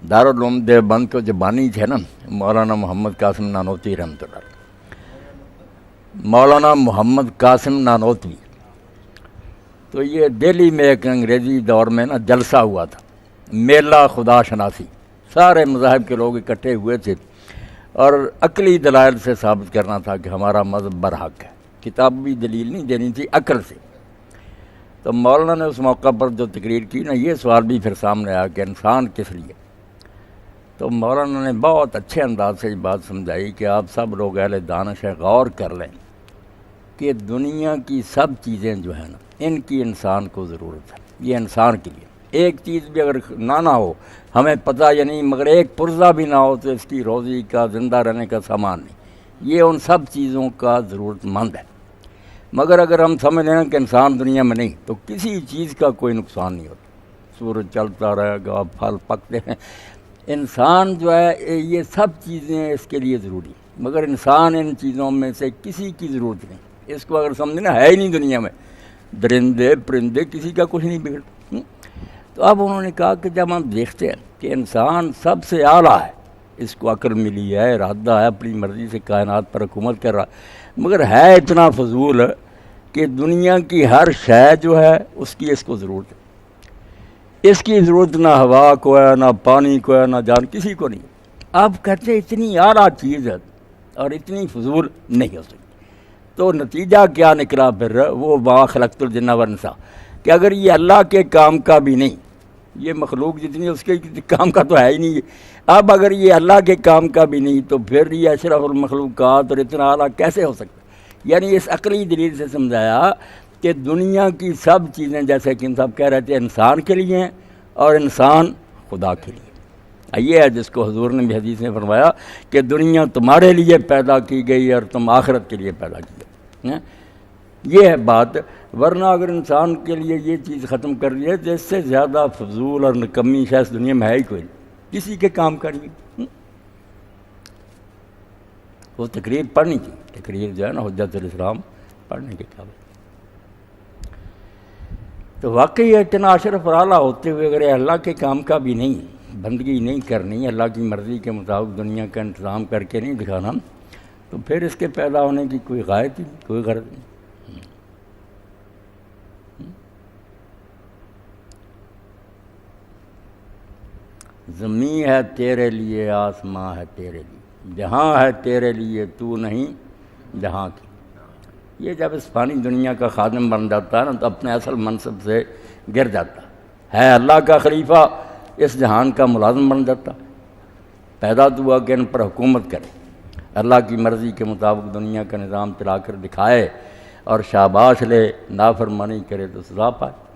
دارالعلوم دیوبند کو جو بانی تھے نا مولانا محمد قاسم نانوتوی رحمۃ اللہ علیہ، مولانا محمد قاسم نانوتوی، تو یہ دہلی میں ایک انگریزی دور میں نا جلسہ ہوا تھا، میلہ خدا شناسی، سارے مذاہب کے لوگ اکٹھے ہوئے تھے اور عقلی دلائل سے ثابت کرنا تھا کہ ہمارا مذہب برحق ہے، کتابی دلیل نہیں دینی تھی، عقل سے۔ تو مولانا نے اس موقع پر جو تقریر کی نا، یہ سوال بھی پھر سامنے آیا کہ انسان کس لیے؟ تو مولانا نے بہت اچھے انداز سے یہ بات سمجھائی کہ آپ سب لوگ اہل دانش ہیں، غور کر لیں کہ دنیا کی سب چیزیں جو ہیں نا، ان کی انسان کو ضرورت ہے، یہ انسان کے لیے۔ ایک چیز بھی اگر نہ ہو ہمیں پتہ یا نہیں، مگر ایک پرزہ بھی نہ ہو تو اس کی روزی کا، زندہ رہنے کا سامان نہیں، یہ ان سب چیزوں کا ضرورت مند ہے۔ مگر اگر ہم سمجھ لیں کہ انسان دنیا میں نہیں تو کسی چیز کا کوئی نقصان نہیں ہوتا، سورج چلتا رہے گا، پھل پکتے ہیں، انسان جو ہے یہ سب چیزیں اس کے لیے ضروری ہیں، مگر انسان ان چیزوں میں سے کسی کی ضرورت نہیں۔ اس کو اگر سمجھنا ہے ہی نہیں دنیا میں، درندے پرندے کسی کا کچھ نہیں بگڑتا۔ تو اب انہوں نے کہا کہ جب ہم دیکھتے ہیں کہ انسان سب سے اعلیٰ ہے، اس کو عقل ملی ہے، ارادہ ہے، اپنی مرضی سے کائنات پر حکومت کر رہا ہے، مگر ہے اتنا فضول کہ دنیا کی ہر شے جو ہے اس کی اس کو ضرورت ہے، اس کی ضرورت نہ ہوا کو ہے، نہ پانی کو ہے، نہ جان کسی کو نہیں۔ اب کہتے ہیں اتنی اعلیٰ چیز ہے اور اتنی فضول نہیں ہو سکتی۔ تو نتیجہ کیا نکلا پھر وہ ما خلقت الجن والانس، کہ اگر یہ اللہ کے کام کا بھی نہیں، یہ مخلوق جتنی اس کے کام کا تو ہے ہی نہیں، اب اگر یہ اللہ کے کام کا بھی نہیں تو پھر یہ اشرف المخلوقات اور اتنا اعلیٰ کیسے ہو سکتا؟ یعنی اس عقلی دلیل سے سمجھایا کہ دنیا کی سب چیزیں، جیسے کہ صاحب کہہ رہے تھے، انسان کے لیے ہیں اور انسان خدا کے لیے۔ یہ ہے جس کو حضور نے بھی حدیث میں فرمایا کہ دنیا تمہارے لیے پیدا کی گئی اور تم آخرت کے لیے پیدا کی گئی، یہ ہے بات۔ ورنہ اگر انسان کے لیے یہ چیز ختم کر دی ہے تو اس سے زیادہ فضول اور نکمی شخص دنیا میں ہے ہی کوئی نہیں، کسی کے کام کا نہیں۔ وہ تقریر پڑھنی تھی، تقریر جو ہے نا حجت الاسلام پڑھنے کے قابل۔ تو واقعی اتنا اشرف اور اعلیٰ ہوتے ہوئے اگر اللہ کے کام کا بھی نہیں، بندگی نہیں کرنی، اللہ کی مرضی کے مطابق دنیا کا انتظام کر کے نہیں دکھانا، تو پھر اس کے پیدا ہونے کی کوئی غایت ہی نہیں، کوئی غرض نہیں۔ زمین ہے تیرے لیے، آسماں ہے تیرے لیے، جہاں ہے تیرے لیے، تو نہیں جہاں کی۔ یہ جب اس فانی دنیا کا خادم بن جاتا ہے نا تو اپنے اصل منصب سے گر جاتا ہے اللہ کا خلیفہ، اس جہان کا ملازم بن جاتا، پیدا تو ہوا کہ ان پر حکومت کرے، اللہ کی مرضی کے مطابق دنیا کا نظام چلا کر دکھائے اور شاباش لے، نافرمانی کرے تو سزا پائے۔